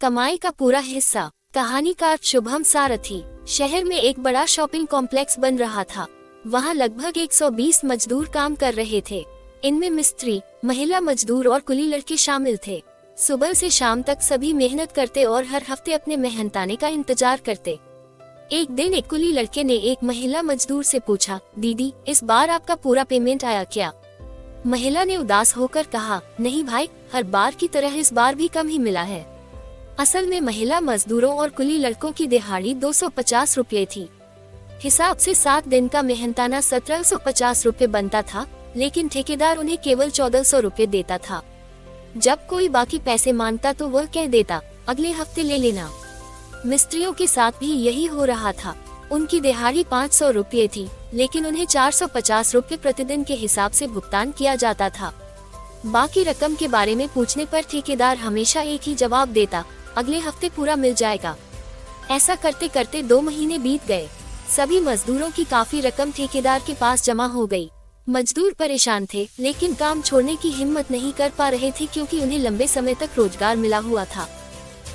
कमाई का पूरा हिस्सा। कहानीकार शुभम सारथी। शहर में एक बड़ा शॉपिंग कॉम्प्लेक्स बन रहा था। वहाँ लगभग 120 मजदूर काम कर रहे थे। इनमें मिस्त्री, महिला मजदूर और कुली लड़के शामिल थे। सुबह से शाम तक सभी मेहनत करते और हर हफ्ते अपने मेहनताने का इंतजार करते। एक दिन एक कुली लड़के ने एक महिला मजदूर से पूछा, दीदी, इस बार आपका पूरा पेमेंट आया क्या? महिला ने उदास होकर कहा, नहीं भाई, हर बार की तरह इस बार भी कम ही मिला है। असल में महिला मजदूरों और कुली लड़कों की दिहाड़ी 250 रुपये थी। हिसाब से 7 दिन का मेहनताना 1750 रुपये बनता था, लेकिन ठेकेदार उन्हें केवल 1400 रुपये देता था। जब कोई बाकी पैसे मांगता तो वह कह देता, अगले हफ्ते ले लेना। मिस्त्रियों के साथ भी यही हो रहा था। उनकी दिहाड़ी 500 रुपये थी, लेकिन उन्हें 450 रुपये प्रतिदिन के हिसाब से भुगतान किया जाता था। बाकी रकम के बारे में पूछने पर ठेकेदार हमेशा एक ही जवाब देता, अगले हफ्ते पूरा मिल जाएगा। ऐसा करते करते 2 महीने बीत गए। सभी मजदूरों की काफी रकम ठेकेदार के पास जमा हो गई। मजदूर परेशान थे, लेकिन काम छोड़ने की हिम्मत नहीं कर पा रहे थे क्योंकि उन्हें लंबे समय तक रोजगार मिला हुआ था।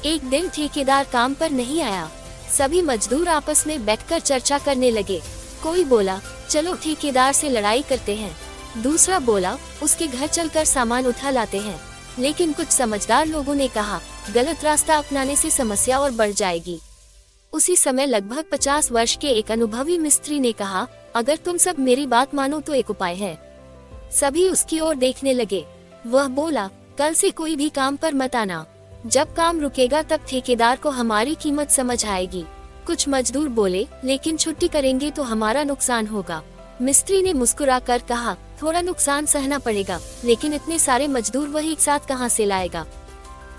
एक दिन ठेकेदार काम पर नहीं आया। सभी मजदूर आपस में बैठकर चर्चा करने लगे। कोई बोला, चलो ठेकेदार से लड़ाई करते हैं। दूसरा बोला, उसके घर चलकर सामान उठा लाते हैं। लेकिन कुछ समझदार लोगों ने कहा, गलत रास्ता अपनाने से समस्या और बढ़ जाएगी। उसी समय लगभग 50 वर्ष के एक अनुभवी मिस्त्री ने कहा, अगर तुम सब मेरी बात मानो तो एक उपाय है। सभी उसकी ओर देखने लगे। वह बोला, कल से कोई भी काम पर मत आना। जब काम रुकेगा तब ठेकेदार को हमारी कीमत समझ आएगी। कुछ मजदूर बोले, लेकिन छुट्टी करेंगे तो हमारा नुकसान होगा। मिस्त्री ने मुस्कुराकर कहा, थोड़ा नुकसान सहना पड़ेगा, लेकिन इतने सारे मजदूर वह एक साथ कहां से लाएगा?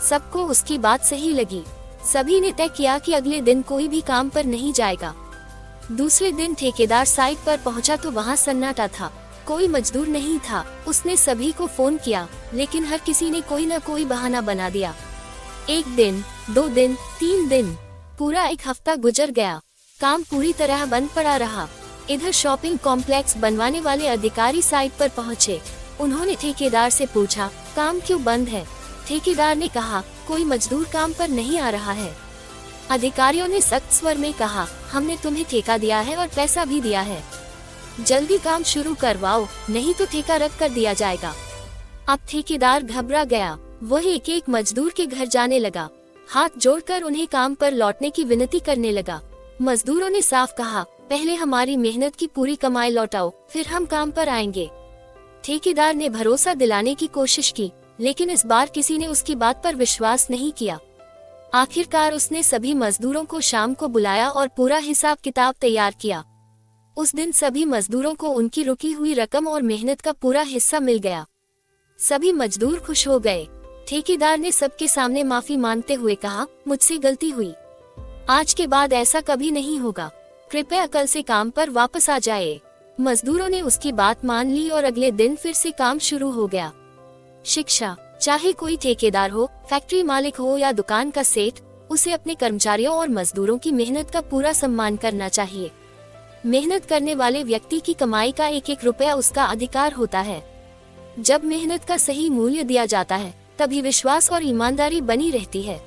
सबको उसकी बात सही लगी। सभी ने तय किया कि अगले दिन कोई भी काम पर नहीं जाएगा। दूसरे दिन ठेकेदार साइट पर पहुंचा तो वहां सन्नाटा था। कोई मजदूर नहीं था। उसने सभी को फोन किया, लेकिन हर किसी ने कोई न कोई बहाना बना दिया। 1 दिन, 2 दिन, 3 दिन, पूरा 1 हफ्ता गुजर गया। काम पूरी तरह बंद पड़ा रहा। इधर शॉपिंग कॉम्प्लेक्स बनवाने वाले अधिकारी साइट पर पहुंचे। उन्होंने ठेकेदार से पूछा, काम क्यों बंद है? ठेकेदार ने कहा, कोई मजदूर काम पर नहीं आ रहा है। अधिकारियों ने सख्त स्वर में कहा, हमने तुम्हें ठेका दिया है और पैसा भी दिया है। जल्दी काम शुरू करवाओ, नहीं तो ठेका रद्द कर दिया जाएगा। अब ठेकेदार घबरा गया। वह एक एक मजदूर के घर जाने लगा। हाथ जोड़कर उन्हें काम पर लौटने की विनती करने लगा। मजदूरों ने साफ कहा, पहले हमारी मेहनत की पूरी कमाई लौटाओ, फिर हम काम पर आएंगे। ठेकेदार ने भरोसा दिलाने की कोशिश की, लेकिन इस बार किसी ने उसकी बात पर विश्वास नहीं किया। आखिरकार उसने सभी मजदूरों को शाम को बुलाया और पूरा हिसाब किताब तैयार किया। उस दिन सभी मजदूरों को उनकी रुकी हुई रकम और मेहनत का पूरा हिस्सा मिल गया। सभी मजदूर खुश हो गए। ठेकेदार ने सबके सामने माफी मांगते हुए कहा, मुझसे गलती हुई। आज के बाद ऐसा कभी नहीं होगा। कृपया कल से काम पर वापस आ जाए। मजदूरों ने उसकी बात मान ली और अगले दिन फिर से काम शुरू हो गया। शिक्षा। चाहे कोई ठेकेदार हो, फैक्ट्री मालिक हो या दुकान का सेठ, उसे अपने कर्मचारियों और मजदूरों की मेहनत का पूरा सम्मान करना चाहिए। मेहनत करने वाले व्यक्ति की कमाई का एक एक रुपया उसका अधिकार होता है। जब मेहनत का सही मूल्य दिया जाता है, तभी विश्वास और ईमानदारी बनी रहती है।